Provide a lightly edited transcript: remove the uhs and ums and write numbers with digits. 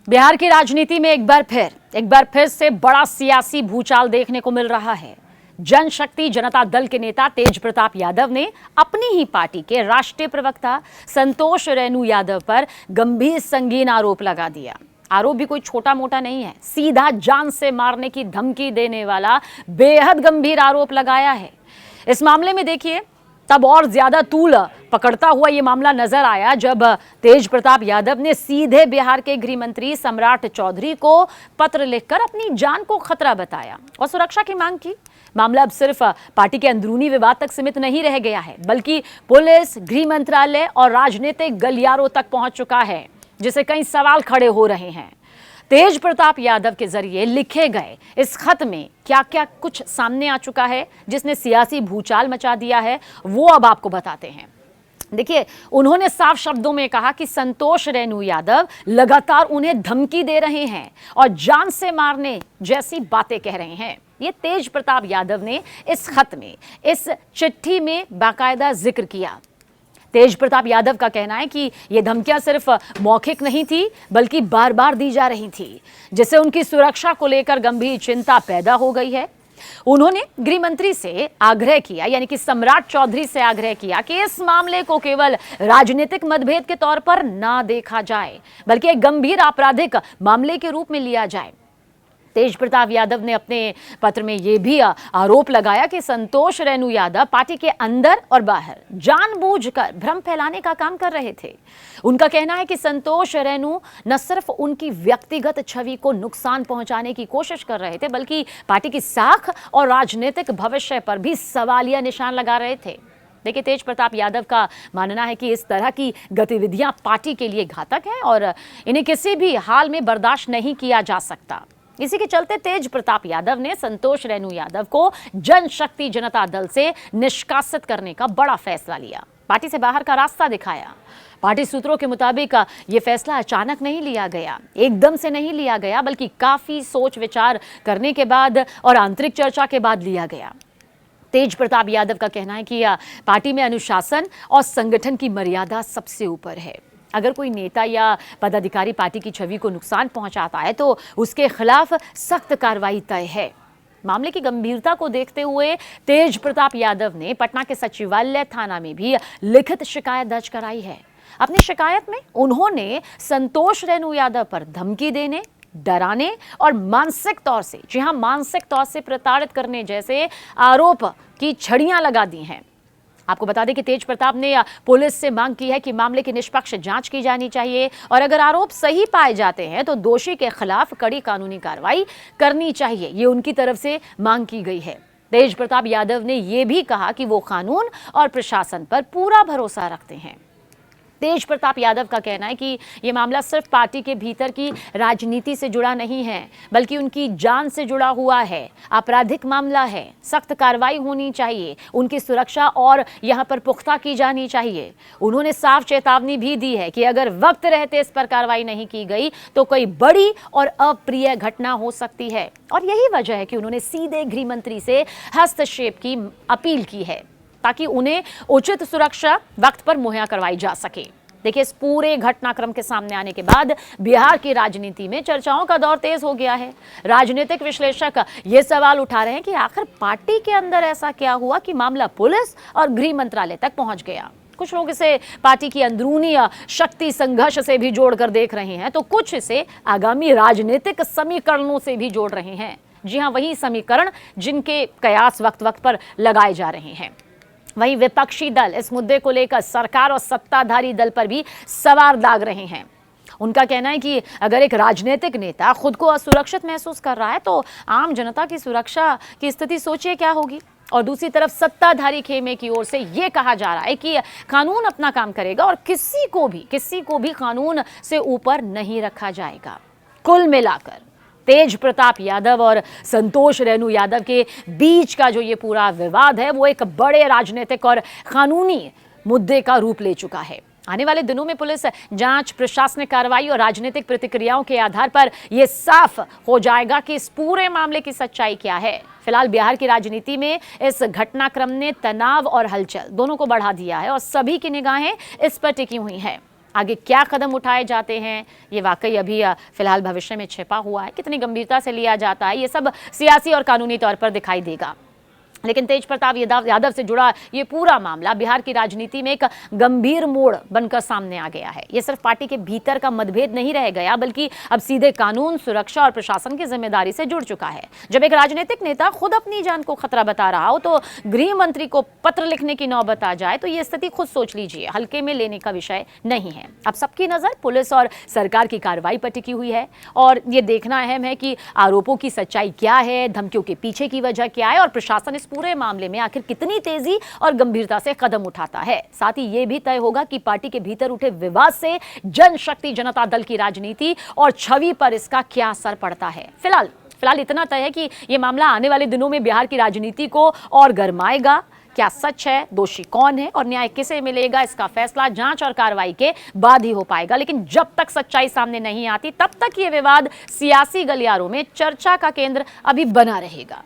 बिहार की राजनीति में एक बार फिर से बड़ा सियासी भूचाल देखने को मिल रहा है। जनशक्ति जनता दल के नेता तेज प्रताप यादव ने अपनी ही पार्टी के राष्ट्रीय प्रवक्ता संतोष रेणु यादव पर गंभीर संगीन आरोप लगा दिया। आरोप भी कोई छोटा मोटा नहीं है, सीधा जान से मारने की धमकी देने वाला बेहद गंभीर आरोप लगाया है। इस मामले में देखिए तब और ज्यादा तूल पकड़ता हुआ ये मामला नजर आया जब तेज प्रताप यादव ने सीधे बिहार के गृह मंत्री सम्राट चौधरी को पत्र लिखकर अपनी जान को खतरा बताया और सुरक्षा की मांग की। मामला अब सिर्फ पार्टी के अंदरूनी विवाद तक सीमित नहीं रह गया है, बल्कि पुलिस, गृह मंत्रालय और राजनीतिक गलियारों तक पहुंच चुका है, जिससे कई सवाल खड़े हो रहे हैं। तेज प्रताप यादव के जरिए लिखे गए इस खत में क्या क्या कुछ सामने आ चुका है जिसने सियासी भूचाल मचा दिया है, वो अब आपको बताते हैं। देखिए, उन्होंने साफ शब्दों में कहा कि संतोष रेणु यादव लगातार उन्हें धमकी दे रहे हैं और जान से मारने जैसी बातें कह रहे हैं। ये तेज प्रताप यादव ने इस खत में, इस चिट्ठी में बाकायदा जिक्र किया। तेज प्रताप यादव का कहना है कि ये धमकियां सिर्फ मौखिक नहीं थी, बल्कि बार बार दी जा रही थी, जिससे उनकी सुरक्षा को लेकर गंभीर चिंता पैदा हो गई है। उन्होंने गृह मंत्री से आग्रह किया, यानी कि सम्राट चौधरी से आग्रह किया कि इस मामले को केवल राजनीतिक मतभेद के तौर पर ना देखा जाए, बल्कि एक गंभीर आपराधिक मामले के रूप में लिया जाए। तेज प्रताप यादव ने अपने पत्र में यह भी आरोप लगाया कि संतोष रेणु यादव पार्टी के अंदर और बाहर जानबूझकर भ्रम फैलाने का काम कर रहे थे। उनका कहना है कि संतोष रेणु न सिर्फ उनकी व्यक्तिगत छवि को नुकसान पहुंचाने की कोशिश कर रहे थे, बल्कि पार्टी की साख और राजनीतिक भविष्य पर भी सवालिया निशान लगा रहे थे। देखिए, तेज प्रताप यादव का मानना है कि इस तरह की गतिविधियां पार्टी के लिए घातक हैं और इन्हें किसी भी हाल में बर्दाश्त नहीं किया जा सकता। इसी के चलते तेज प्रताप यादव ने संतोष रेणु यादव को जनशक्ति जनता दल से निष्कासित करने का बड़ा फैसला लिया, पार्टी से बाहर का रास्ता दिखाया। पार्टी सूत्रों के मुताबिक यह फैसला अचानक नहीं लिया गया, एकदम से नहीं लिया गया, बल्कि काफी सोच विचार करने के बाद और आंतरिक चर्चा के बाद लिया गया। तेज प्रताप यादव का कहना है कि पार्टी में अनुशासन और संगठन की मर्यादा सबसे ऊपर है। अगर कोई नेता या पदाधिकारी पार्टी की छवि को नुकसान पहुंचाता है तो उसके खिलाफ सख्त कार्रवाई तय है। मामले की गंभीरता को देखते हुए तेज प्रताप यादव ने पटना के सचिवालय थाना में भी लिखित शिकायत दर्ज कराई है। अपनी शिकायत में उन्होंने संतोष रेणु यादव पर धमकी देने, डराने और मानसिक तौर से, जी हां, मानसिक तौर से प्रताड़ित करने जैसे आरोप की छड़ियां लगा दी हैं। आपको बता दें कि तेज प्रताप ने पुलिस से मांग की है कि मामले की निष्पक्ष जांच की जानी चाहिए और अगर आरोप सही पाए जाते हैं तो दोषी के खिलाफ कड़ी कानूनी कार्रवाई करनी चाहिए। ये उनकी तरफ से मांग की गई है। तेज प्रताप यादव ने यह भी कहा कि वो कानून और प्रशासन पर पूरा भरोसा रखते हैं। तेज प्रताप यादव का कहना है कि यह मामला सिर्फ पार्टी के भीतर की राजनीति से जुड़ा नहीं है, बल्कि उनकी जान से जुड़ा हुआ है। आपराधिक मामला है, सख्त कार्रवाई होनी चाहिए, उनकी सुरक्षा और यहां पर पुख्ता की जानी चाहिए। उन्होंने साफ चेतावनी भी दी है कि अगर वक्त रहते इस पर कार्रवाई नहीं की गई तो कोई बड़ी और अप्रिय घटना हो सकती है और यही वजह है कि उन्होंने सीधे गृह मंत्री से हस्तक्षेप की अपील की है ताकि उन्हें उचित सुरक्षा वक्त पर मुहैया करवाई जा सके। देखिए, इस पूरे घटनाक्रम के सामने आने के बाद बिहार की राजनीति में चर्चाओं का दौर तेज हो गया है। राजनीतिक विश्लेषक ये सवाल उठा रहे हैं कि आखिर पार्टी के अंदर ऐसा क्या हुआ कि मामला पुलिस और गृह मंत्रालय तक पहुंच गया। कुछ लोग इसे पार्टी की अंदरूनी शक्ति संघर्ष से भी जोड़कर देख रहे हैं, तो कुछ इसे आगामी राजनीतिक समीकरणों से भी जोड़ रहे हैं। जी हां, वही समीकरण जिनके कयास वक्त वक्त पर लगाए जा रहे हैं। वहीं विपक्षी दल इस मुद्दे को लेकर सरकार और सत्ताधारी दल पर भी सवाल दाग रहे हैं। उनका कहना है कि अगर एक राजनीतिक नेता खुद को असुरक्षित महसूस कर रहा है तो आम जनता की सुरक्षा की स्थिति सोचिए क्या होगी। और दूसरी तरफ सत्ताधारी खेमे की ओर से यह कहा जा रहा है कि कानून अपना काम करेगा और किसी को भी कानून से ऊपर नहीं रखा जाएगा। कुल मिलाकर तेज प्रताप यादव और संतोष रेणु यादव के बीच का जो ये पूरा विवाद है वो एक बड़े राजनीतिक और कानूनी मुद्दे का रूप ले चुका है। आने वाले दिनों में पुलिस जांच, प्रशासनिक कार्रवाई और राजनीतिक प्रतिक्रियाओं के आधार पर यह साफ हो जाएगा कि इस पूरे मामले की सच्चाई क्या है। फिलहाल बिहार की राजनीति में इस घटनाक्रम ने तनाव और हलचल दोनों को बढ़ा दिया है और सभी की निगाहें इस पर टिकी हुई हैं। आगे क्या कदम उठाए जाते हैं ये वाकई अभी फिलहाल भविष्य में छिपा हुआ है। कितनी गंभीरता से लिया जाता है ये सब सियासी और कानूनी तौर पर दिखाई देगा। लेकिन तेज प्रताप यादव से जुड़ा ये पूरा मामला बिहार की राजनीति में एक गंभीर मोड़ बनकर सामने आ गया है। ये सिर्फ पार्टी के भीतर का मतभेद नहीं रह गया, बल्कि अब सीधे कानून, सुरक्षा और प्रशासन की जिम्मेदारी से जुड़ चुका है। जब एक राजनीतिक नेता खुद अपनी जान को खतरा बता रहा हो तो गृह मंत्री को पत्र लिखने की नौबत आ जाए तो ये स्थिति खुद सोच लीजिए, हल्के में लेने का विषय नहीं है। अब सबकी नजर पुलिस और सरकार की कार्रवाई पर टिकी हुई है और ये देखना अहम है कि आरोपों की सच्चाई क्या है, धमकियों के पीछे की वजह क्या है और प्रशासन इस पूरे मामले में आखिर कितनी तेजी और गंभीरता से कदम उठाता है। साथ ही यह भी तय होगा कि पार्टी के भीतर उठे विवाद से जनशक्ति जनता दल की राजनीति और छवि पर इसका क्या असर पड़ता है। फिलहाल इतना तय है कि यह मामला आने वाले दिनों में बिहार की राजनीति को और गरमाएगा। क्या सच है, दोषी कौन है और न्याय किसे मिलेगा, इसका फैसला जांच और कार्रवाई के बाद ही हो पाएगा। लेकिन जब तक सच्चाई सामने नहीं आती तब तक यह विवाद सियासी गलियारों में चर्चा का केंद्र अभी बना रहेगा।